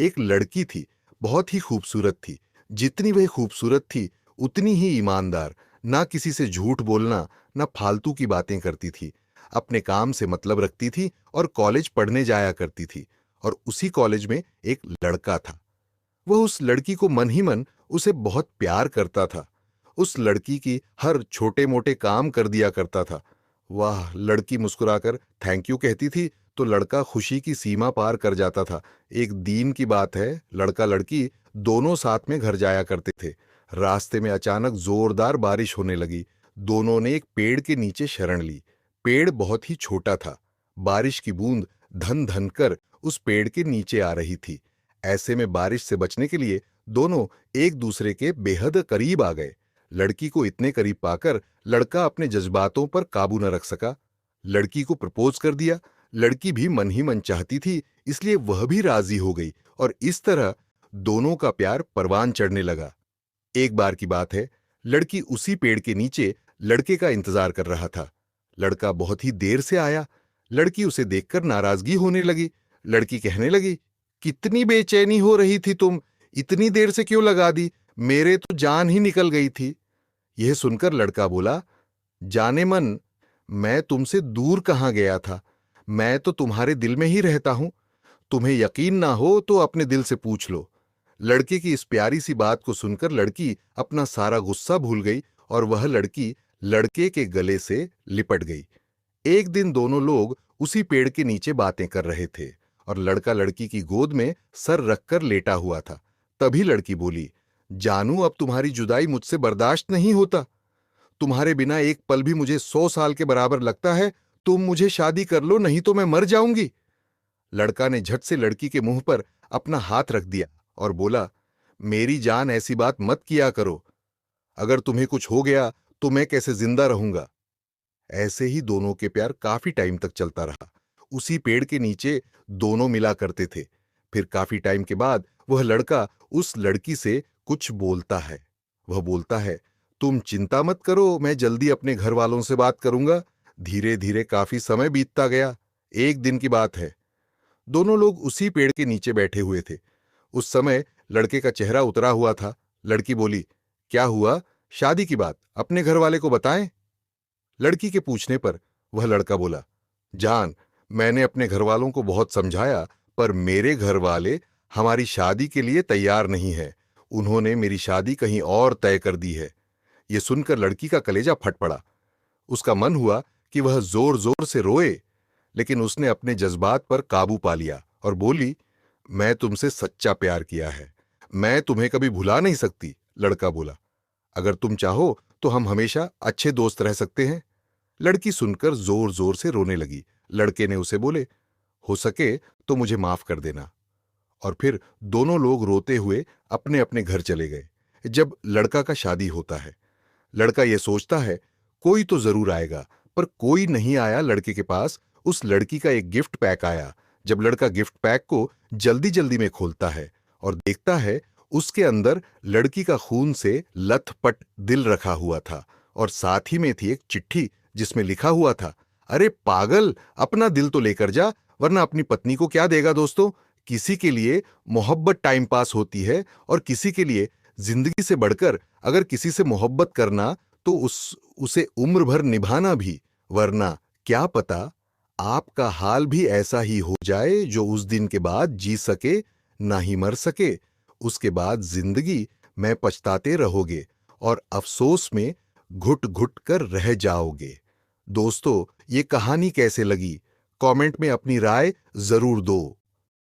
एक लड़की थी, बहुत ही खूबसूरत थी। जितनी वह खूबसूरत थी, उतनी ही ईमानदार। ना किसी से झूठ बोलना, ना फालतू की बातें करती थी। अपने काम से मतलब रखती थी और कॉलेज पढ़ने जाया करती थी। और उसी कॉलेज में एक लड़का था। वह उस लड़की को मन ही मन उसे बहुत प्यार करता था। उस लड़की की हर छोटे मोटे काम कर दिया करता था। वाह, लड़की मुस्कुराकर थैंक यू कहती थी तो लड़का खुशी की सीमा पार कर जाता था। एक दिन की बात है, लड़का लड़की दोनों साथ में घर जाया करते थे। रास्ते में अचानक जोरदार बारिश होने लगी। दोनों ने एक पेड़ के नीचे शरण ली। पेड़ बहुत ही छोटा था। बारिश की बूंद धन धन कर उस पेड़ के नीचे आ रही थी। ऐसे में बारिश से बचने के लिए दोनों एक दूसरे के बेहद करीब आ गए। लड़की को इतने करीब पाकर लड़का अपने जज्बातों पर काबू न रख सका। लड़की को प्रपोज कर दिया। लड़की भी मन ही मन चाहती थी, इसलिए वह भी राजी हो गई और इस तरह दोनों का प्यार परवान चढ़ने लगा। एक बार की बात है, लड़की उसी पेड़ के नीचे लड़के का इंतजार कर रहा था। लड़का बहुत ही देर से आया। लड़की उसे देखकर नाराजगी होने लगी। लड़की कहने लगी, कितनी बेचैनी हो रही थी तुम, इतनी देर से क्यों लगा दी? मेरे तो जान ही निकल गई थी। यह सुनकर लड़का बोला, जाने मन, मैं तुमसे दूर कहाँ गया था। मैं तो तुम्हारे दिल में ही रहता हूं। तुम्हें यकीन ना हो तो अपने दिल से पूछ लो। लड़के की इस प्यारी सी बात को सुनकर लड़की अपना सारा गुस्सा भूल गई और वह लड़की लड़के के गले से लिपट गई। एक दिन दोनों लोग उसी पेड़ के नीचे बातें कर रहे थे और लड़का लड़की की गोद में सर रखकर लेटा हुआ था। तभी लड़की बोली, जानू, अब तुम्हारी जुदाई मुझसे बर्दाश्त नहीं होता। तुम्हारे बिना एक पल भी मुझे 100 साल के बराबर लगता है। तुम मुझे शादी कर लो, नहीं तो मैं मर जाऊंगी। लड़का ने झट से लड़की के मुंह पर अपना हाथ रख दिया और बोला, मेरी जान, ऐसी बात मत किया करो। अगर तुम्हें कुछ हो गया तो मैं कैसे जिंदा रहूंगा। ऐसे ही दोनों के प्यार काफी टाइम तक चलता रहा। उसी पेड़ के नीचे दोनों मिला करते थे। फिर काफी टाइम के बाद वह लड़का उस लड़की से कुछ बोलता है। वह बोलता है, तुम चिंता मत करो, मैं जल्दी अपने घर वालों से बात करूंगा। धीरे धीरे काफी समय बीतता गया। एक दिन की बात है, दोनों लोग उसी पेड़ के नीचे बैठे हुए थे। उस समय लड़के का चेहरा उतरा हुआ था। लड़की बोली, क्या हुआ? शादी की बात अपने घर वाले को बताएं। लड़की के पूछने पर वह लड़का बोला, जान, मैंने अपने घर वालों को बहुत समझाया, पर मेरे घर वाले हमारी शादी के लिए तैयार नहीं है। उन्होंने मेरी शादी कहीं और तय कर दी है। यह सुनकर लड़की का कलेजा फट पड़ा। उसका मन हुआ कि वह जोर जोर से रोए, लेकिन उसने अपने जज्बात पर काबू पा लिया और बोली, मैं तुमसे सच्चा प्यार किया है, मैं तुम्हें कभी भुला नहीं सकती। लड़का बोला, अगर तुम चाहो तो हम हमेशा अच्छे दोस्त रह सकते हैं। लड़की सुनकर जोर जोर से रोने लगी। लड़के ने उसे बोले, हो सके तो मुझे माफ कर देना। और फिर दोनों लोग रोते हुए अपने अपने घर चले गए। जब लड़का का शादी होता है, लड़का यह सोचता है, कोई तो जरूर आएगा, पर कोई नहीं आया। लड़के के पास उस लड़की का एक गिफ्ट पैक आया। जब लड़का गिफ्ट पैक को जल्दी जल्दी में खोलता है और देखता है, उसके अंदर लड़की का खून से लथपथ दिल रखा हुआ था और साथ ही में थी एक चिट्ठी जिसमें लिखा हुआ था, अरे पागल, अपना दिल तो लेकर जा, वरना अपनी पत्नी को क्या देगा। दोस्तों, किसी के लिए मोहब्बत टाइम पास होती है और किसी के लिए जिंदगी से बढ़कर अगर किसी से मोहब्बत करना तो उसे उम्र भर निभाना भी। वरना क्या पता आपका हाल भी ऐसा ही हो जाए जो उस दिन के बाद जी सके ना ही मर सके। उसके बाद जिंदगी में पछताते रहोगे और अफसोस में घुट घुट कर रह जाओगे। दोस्तों, ये कहानी कैसे लगी? कमेंट में अपनी राय जरूर दो।